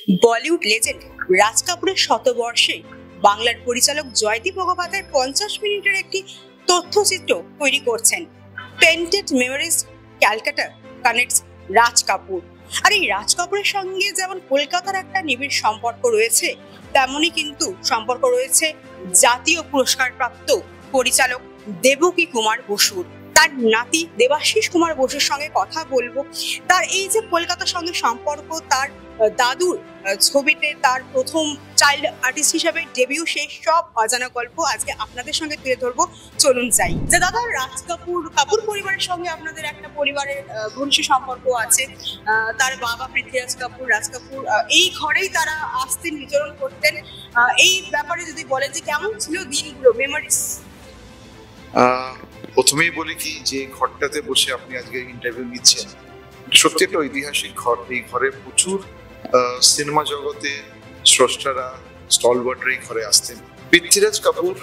Bollywood legend রাজ কাপুরের শতবর্ষে বাংলার পরিচালক জয়দীপ মুখোপাধ্যায় 50 মিনিটের একটি তথ্যচিত্র তৈরি করছেন। Painted memories Calcutta connects Raj Kapoor. আর এই রাজ কাপুরের সঙ্গে যেমন কলকাতার একটা নিবিড় সম্পর্ক রয়েছে, তেমনই কিন্তু সম্পর্ক রয়েছে জাতীয় পুরস্কারপ্রাপ্ত পরিচালক দেবকী কুমার বসুর। তার নাতি দেবাশিস কুমার বসুর সঙ্গে কথা বলবো। তার এই যে কলকাতার সঙ্গে সম্পর্ক, তার দাদুর ছবিতে তার প্রথম চাইল্ড আর্টিস্ট হিসেবে ডেবিউ, সেই সব অজানা গল্প আজকে আপনাদের সঙ্গে তুলে ধরবো। চলুন যাই। যে দাদা, রাজ কাপুর পরিবারের সঙ্গে আপনাদের একটা পরিবারের ঘনিষ্ঠ সম্পর্ক আছে। তার বাবা পৃথ্বীরাজ কাপুর, রাজ কাপুর এই ঘরেই তারা আসতেন, বিচরণ করতেন। এই ব্যাপারে যদি বলেন যে কেমন ছিল দিনগুলো, মেমোরিজ। প্রথমেই বলি কি, যে ঘরটাতে বসে আপনি আজকে ইন্টারভিউ নিচ্ছেন, সত্যি একটা ঐতিহাসিক ঘর। এই ঘরে প্রচুর সিনেমা জগতে স্রষ্টারা, স্টলওয়ার্ডরা এই ঘরে আসতেন। পৃথ্বীরাজ কাপুর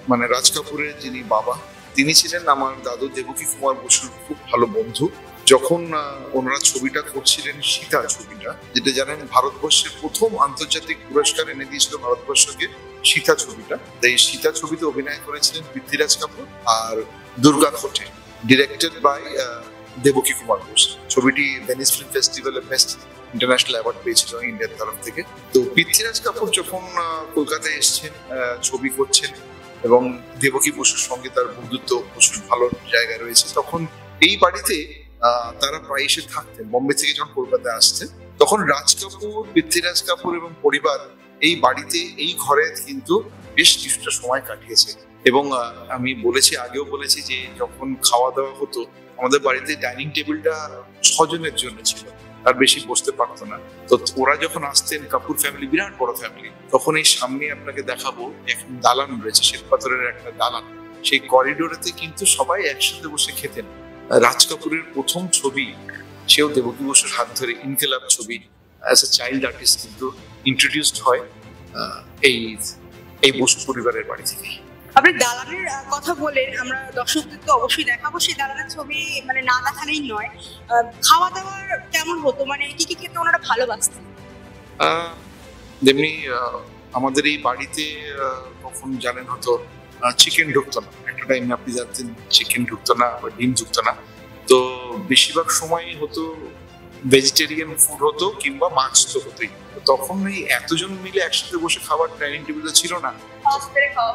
মানে রাজ কাপুরের যিনি বাবা, তিনি ছিলেন আমার দাদু দেবকী কুমার বসুর খুব ভালো বন্ধু। যখন ওনারা ছবিটা করছিলেন, সীতা ছবিটা, যেটা জানেন ভারতবর্ষের প্রথম আন্তর্জাতিক পুরস্কার এনে দিয়েছিল ভারতবর্ষকে, সীতা ছবিটা। এই সীতা ছবিতে অভিনয় করেছিলেন পৃথ্বীরাজ কাপুর আর দুর্গা খোটে, ডিরেক্টেড বাই দেবকী কুমার বোস। ছবিটি ভেনিস ফিল্ম ফেস্টিভ্যালে বেস্ট ইন্টারন্যাশনাল অ্যাওয়ার্ড পেয়েছিল ইন্ডিয়ার তরফ থেকে। তো পৃথ্বীরাজ কাপুর যখন কলকাতায় এসছেন, ছবি করছেন এবং দেবকী বসুর সঙ্গে তার বন্ধুত্ব প্রচুর ভালো জায়গায় রয়েছে, তখন এই বাড়িতে তারা প্রায় এসে থাকতেন। বোম্বে থেকে যখন কলকাতায় আসতেন, তখন রাজ কাপুর, পৃথ্বীরাজ কাপুর এবং পরিবার এই বাড়িতে, এই ঘরে কিন্তু বেশ কিছুটা সময় কাটিয়েছে। এবং আমি বলেছি, আগেও বলেছি, যে যখন খাওয়া দাওয়া হতো আমাদের বাড়িতে ডাইনিং টেবিলটা 6 জনের জন্য ছিল, আর বেশি বসতে পারতো না। তো ওরা যখন আসতেন, কাপুর ফ্যামিলি বিরাট বড় ফ্যামিলি, তখন এই সামনে আপনাকে দেখাবো এখন দালান রয়েছে, শ্বেতপাথরের একটা দালান। সেই করিডোরেতে কিন্তু সবাই একসাথে বসে খেতেন। রাজ কাপুরের প্রথম ছবি, সেও দেবকী বসুর হাত ধরে, ইনকিলাব ছবি, অ্যাজ এ চাইল্ড আর্টিস্ট কিন্তু ইন্ট্রোডিউসড হয় এই বসু পরিবারের বাড়ি থেকে। আপনি দালানের কথা বলেন, আমরা দর্শকদের তো অবশ্যই দেখাবো সেই দালানের ছবি, মানে না দেখালেই নয়। খাওয়া দাওয়ার কেমন হতো, মানে কি কি খেতে ওনারা ভালোবাসতেন? যেমনি আমাদের এই বাড়িতে তখন জানেন হতো চিকেন ঢুকতো না, একটা টাইমে আপনি জানতেন চিকেন ঢুকতো না বা ডিম ঢুকতো না। তো বেশিরভাগ সময় হতো ভেজিটেরিয়ান ফুড হতো, কিংবা মাছ তো হতোই। তখন এই এতজন মিলে একসাথে বসে খাবার ডাইনিং টেবিলে ছিল না,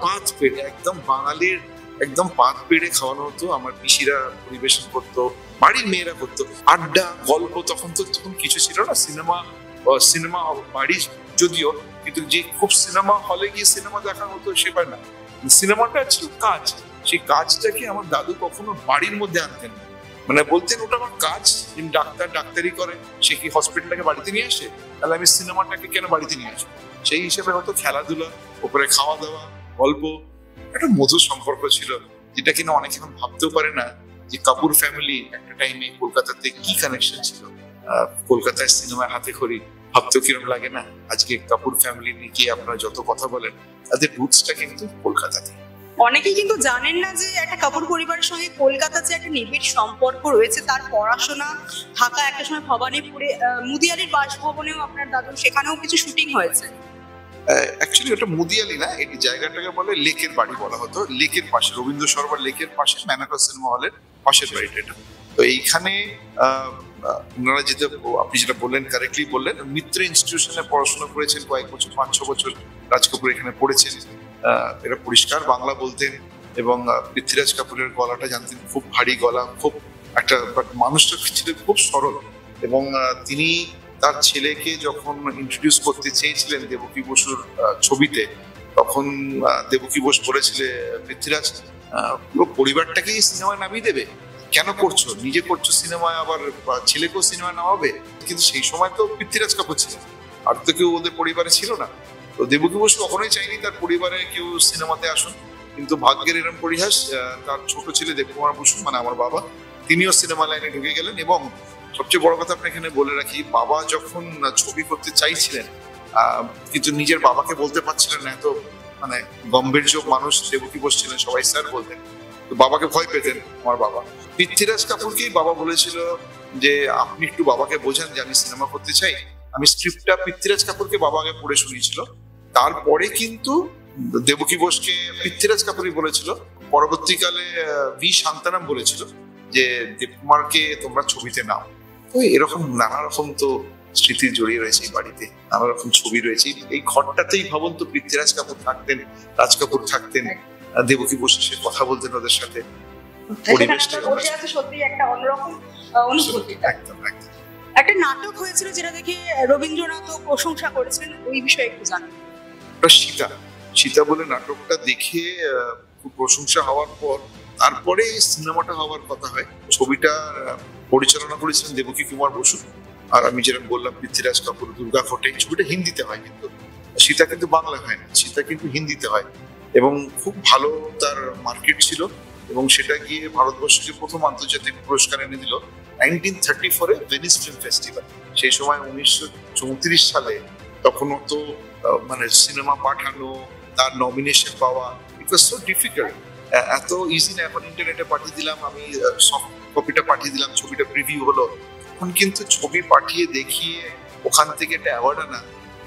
পাত পেড়ে, একদম বাঙালির একদম পাত পেড়ে খাওয়ানো হতো। আমার পিসিরা পরিবেশন করতো, বাড়ির মেয়েরা করতো, আড্ডা গল্প। তখন কিছু ছিল না, সিনেমা বাড়ি যদিও, কিন্তু যে খুব সিনেমা হলে গিয়ে সিনেমা দেখা হতো সেবার না। সিনেমাটা ছিল কাজ, সেই কাজটাকে আমার দাদু কখনো বাড়ির মধ্যে আনতেন না। মানে বলতেন, ওটা আমার কাজ, ডাক্তারি করে, সে কি হসপিটালটাকে বাড়িতে নিয়ে আসে, তাহলে আমি সিনেমাটাকে কেন বাড়িতে নিয়ে আসবো? সেই হিসেবে হয়তো খেলাধুলা, ওপরে খাওয়া দাওয়া, গল্প, একটা মধুর সম্পর্ক ছিল, যেটা কিনা অনেকে এখন ভাবতেও পারে না যে কাপুর ফ্যামিলি একটা টাইমে কলকাতাতে কি কানেকশন ছিল। কলকাতায় সিনেমার হাতে খড়ি, ভাবতেও কিরম লাগে না? আজকে কাপুর ফ্যামিলি নিয়ে গিয়ে আপনারা যত কথা বলেন, তাদের রুটসটা কিন্তু কলকাতাতে। অনেকেই কিন্তু জানেন না যে একটা কাপুর পরিবারের সঙ্গে কলকাতাতে একটা নিবিড় সম্পর্ক রয়েছে। তার পড়াশোনা ঢাকা, একটা সময় ভবানীপুরে, মুদিয়ালির বাসভবনেও আপনার দাদুর, সেখানেও কিছু শুটিং হয়েছে। অ্যাকচুয়ালি ওটা মুদিয়ালি না, এই জায়গাটাকে বলে লেকের বাড়ি বলা হতো। লেকের পাশে, রবীন্দ্র সরোবর লেকের পাশে, ম্যানাকা সিনেমা হলের পাশের বাড়িটা এটা। তো এইখানে ওনারা আপনি যেটা বললেন, কারেক্টলি বললেন, মিত্র ইনস্টিটিউশনে পড়াশোনা করেছেন কয়েক বছর, 5-6 বছর রাজ কাপুর এখানে পড়েছেন। এটা পরিষ্কার বাংলা বলতেন, এবং পৃথ্বীরাজ কাপুরের গলাটা জানতেন, খুব ভারী গলা, খুব একটা, বাট মানুষটা ছিলেন খুব সরল। এবং তিনি তার ছেলেকে যখন ইন্ট্রোডিউস করতে চেয়েছিলেন দেবকী বসুর ছবিতে, তখন দেবকী বসু বলেছিলে, পৃথ্বীরাজ পুরো পরিবারটাকেই সিনেমায় নামিয়ে দেবে, কেন করছো, নিজে করছো সিনেমায়, আবার ছেলেকেও সিনেমায় নামাবে? কিন্তু সেই সময় তো পৃথ্বীরাজ কাপুর ছিলেন, আর তো কেউ ওদের পরিবারে ছিল না। তো দেবকী বসু কখনোই চাইনি তার পরিবারে কেউ সিনেমাতে আসুন, কিন্তু ভাগ্যের এরকম পরিহাস, তার ছোট ছেলে দেবকুমার বসু, মানে আমার বাবা, তিনিও সিনেমা লাইনে ঢুকে গেলেন। এবং সবচেয়ে বড় কথা আপনি এখানে বলে রাখি, বাবা যখন ছবি করতে চাইছিলেন, কিন্তু নিজের বাবাকে বলতে পারছিলেন না, এত মানে গম্ভীর্য মানুষ দেবকী বসু ছিলেন, সবাই স্যার বলতেন, তো বাবাকে ভয় পেতেন আমার বাবা। পৃথ্বীরাজ কাপুরকেই বাবা বলেছিল যে আপনি একটু বাবাকে বোঝান যে আমি সিনেমা করতে চাই, আমি স্ক্রিপ্টটা পৃথ্বীরাজ কাপুরকে বাবা আগে পড়ে শুনিয়েছিল, তারপরে কিন্তু দেবকী বোসকে পৃথ্বীরাজ কাপুরই বলেছিল, পরবর্তীকালে ভি শান্তারাম বলেছিল যে দেবকুমারকে তোমরা ছবিতে নাও। তো এরকম নানা রকম তো স্মৃতি জড়িয়ে রয়েছে এই বাড়িতে, নানা রকম ছবি রয়েছে। এই ঘরটাতেই ভাবুন তো পৃথ্বীরাজ কাপুর থাকতেন, রাজ কাপুর থাকতেন, দেবকী বসে সে কথা বলতেন ওদের সাথে। পরিবেশটা সত্যি একটা অন্যরকম অনুভূতি। একদম একদম। একটা নাটক হয়েছিল যেটা দেখে রবীন্দ্রনাথও প্রশংসা করেছিলেন, ওই বিষয়ে একটু জানান। সীতা, সীতা বলে নাটকটা দেখে খুব প্রশংসা হওয়ার পর তারপরে সিনেমাটা হওয়ার কথা হয়। ছবিটা পরিচালনা করেছিলেন দেবকী কুমার বসু, আর আমি যেরকম বললাম পৃথ্বীরাজ কাপুর, দুর্গা ফোটে। ছবিটা হিন্দিতে হয়, কিন্তু সীতা কিন্তু বাংলা হয় না, সীতা কিন্তু হিন্দিতে হয়, এবং খুব ভালো তার মার্কেট ছিল, এবং সেটা গিয়ে ভারতবর্ষকে প্রথম আন্তর্জাতিক পুরস্কার এনে দিল 1934 ভেনিস ফিল্ম ফেস্টিভ্যাল। সেই সময় 1934 সালে, তখনও তো মানে সিনেমা পাঠানো, তার নমিনেশন পাওয়া, ইট ওয়াজ সো ডিফিকাল্ট। এত ইজি না, এখন ইন্টারনেটে পাঠিয়ে দিলাম, আমি সফট কপিটা পাঠিয়ে দিলাম, ছবিটা প্রিভিউ হলো। এখন কিন্তু ছবি পাঠিয়ে দেখিয়ে ওখান থেকে একটা অ্যাওয়ার্ড আনা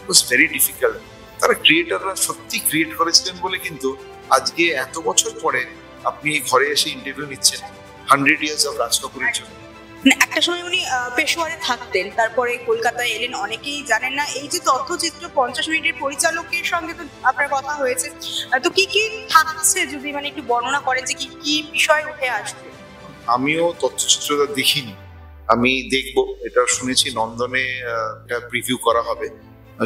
ওয়াজ ভেরি ডিফিকাল্ট। তারা ক্রিয়েটাররা সত্যি ক্রিয়েট করেছিলেন বলে কিন্তু আজকে এত বছর পরে আপনি ঘরে এসে ইন্টারভিউ নিচ্ছেন 100 ইয়ার্স অফ রাজ কাপুরের জন্য। একটা সময় উনি পেশোয়ারে থাকতেন, তারপরে কলকাতায় এলেন। অনেকেই জানেন না এই যে তথ্যচিত্র 50 মিনিটের পরিচালকের সঙ্গে তো আপনার কথা হয়েছে, তো কি কি থাকছে যদি মানে একটু বর্ণনা করেন যে কি কি বিষয় উঠে আসবে? আমিও তথ্যচিত্রটা দেখিনি, আমি দেখবো। এটা শুনেছি নন্দনে এটা প্রিভিউ করা হবে,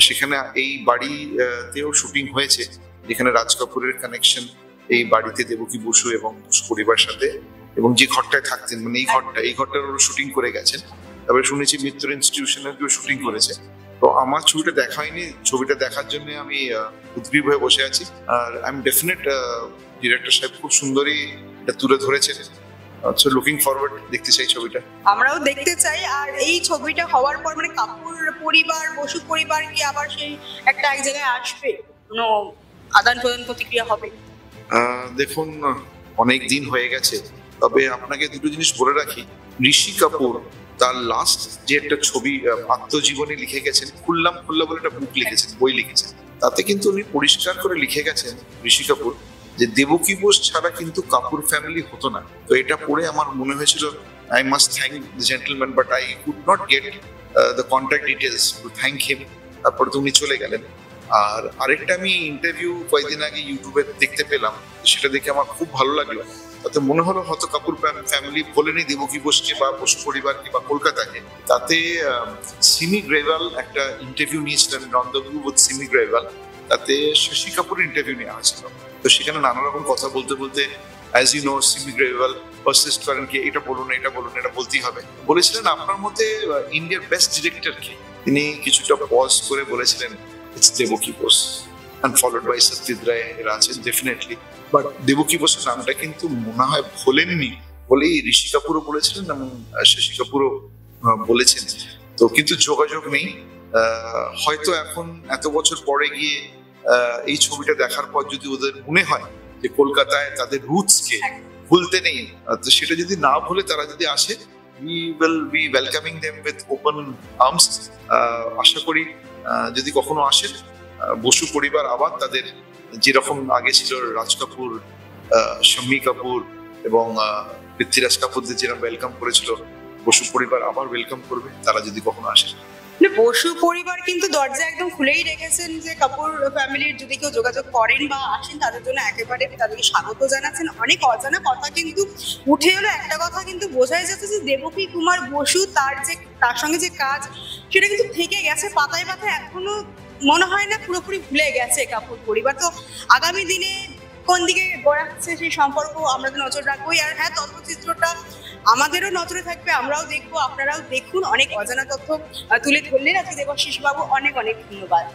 সেখানে এই বাড়িতেও শুটিং হয়েছে, যেখানে রাজ কাপুরের কানেকশন এই বাড়িতে দেবকী বসু এবং পরিবারের সাথে, এবং যে ঘরটায় থাকতেন, মানে এই ঘরটার ওরা শুটিং করে গেছেন। তারপরে শুনেছি মিত্র ইনস্টিটিউশনের কেউ শুটিং করেছে। তো আমার ছবিটা দেখা হয়নি, ছবিটা দেখার জন্য আমি উদ্গ্রীব হয়ে বসে আছি। আর আই এম ডেফিনেট, ডিরেক্টর সাহেব খুব সুন্দরই এটা তুলে ধরেছেন। সো লুকিং ফরওয়ার্ড, দেখতে চাই ছবিটা। আমরাও দেখতে চাই। আর এই ছবিটা হওয়ার পর মানে কাপুর পরিবার, বসু পরিবার কি আবার সেই একটা এক জায়গায় আসবে, কোনো আদান প্রদান প্রতিক্রিয়া হবে? দেখুন, অনেক দিন হয়ে গেছে, তবে আপনাকে দুটো জিনিস বলে রাখি। ঋষি কাপুর তার লাস্ট যে একটা ছবি আত্মজীবনী লিখে গেছেন, খুল্লাম খুল্লা বলে একটা বুক লিখেছেন, বই লিখেছেন, তাতে কিন্তু উনি পরিষ্কার করে লিখে গেছেন ঋষি কাপুর যে দেবকী বোস ছাড়া কিন্তু কাপুর ফ্যামিলি হতো না। তো এটা পড়ে আমার মনে হয়েছিল I must thank the gentleman, but I could not get the contact details two thank হিম। তারপরে তো উনি চলে গেলেন। আর আরেকটা আমি ইন্টারভিউ কয়েকদিন আগে ইউটিউবে দেখতে পেলাম, সেটা দেখে আমার খুব ভালো লাগলো। তাতে মনে হলো হয়তো কাপুর ফ্যামিলি বলেনি দেবকী বোসকে বা বসু পরিবারকে বা কলকাতাকে। তাতে সিমি গ্রেভাল একটা ইন্টারভিউ নিয়েছিলেন, রন্ধভিউ উইথ সিমি গ্রেভাল, তাতে শশী কাপুরের ইন্টারভিউ নেওয়া হয়েছিল। তো সেখানে নানা রকম কথা বলতে বলতে, as you know, Simi Grewal persist করেন কি এটা বলুন, এটা বলুন, এটা বলতেই হবে। বলেছিলেন আপনার মধ্যে ইন্ডিয়ার বেস্ট ডিরেক্টর কে? তিনি কিছুটা পজ করে বলেছিলেন it's Debaki Bose, and followed by Satyajit Ray, এরা আছেন ডেফিনেটলি। বাট দেবকী বসুর নামটা কিন্তু মনে হয় ভোলেননি বলেই ঋষি কাপুরও বলেছিলেন এবং শশী কাপুরও বলেছেন। তো কিন্তু যোগাযোগ নেই। হয়তো এখন এত বছর পরে গিয়ে এই ছবিটা দেখার পর যদি ওদের মনে হয় যে কলকাতায় তাদের রুটসকে ভুলতে নেই, তো সেটা যদি না ভুলে তারা যদি আসে, we will be welcoming them with open arms. আশা করি যদি কখনো আসেন, বসু পরিবার আবার তাদের যেরকম আগে ছিল রাজ কাপুর, শম্মি কাপুর এবং পৃথ্বীরাজ কাপুরদের যেরকম ওয়েলকাম করেছিল, বসু পরিবার আবার ওয়েলকাম করবে তারা যদি কখনো আসে। বসু পরিবার কিন্তু দরজা একদম খুলেই রেখেছেন যে কাপুর ফ্যামিলির যদি কেউ যোগাযোগ করেন বা আসেন তাদের জন্য একেবারে তাদেরকে স্বাগত জানাচ্ছেন। অনেক অজানা কথা কিন্তু উঠে এলো। একটা কথা কিন্তু বোঝাই যাচ্ছে যে দেবকী কুমার বসু তার সঙ্গে যে কাজ সেটা কিন্তু থেকে গেছে পাতায় পাতায়, এখনো মনে হয় না পুরোপুরি ভুলে গেছে কাপুর পরিবার। তো আগামী দিনে কোন দিকে গড়াচ্ছে সেই সম্পর্ক আমরা তো নজর রাখবোই। আর হ্যাঁ, তথ্যচিত্রটা আমাদেরও নজরে থাকবে, আমরাও দেখবো, আপনারাও দেখুন। অনেক অজানা তথ্য তুলে ধরলেন আজকে দেবাশিস বাবু, অনেক অনেক ধন্যবাদ।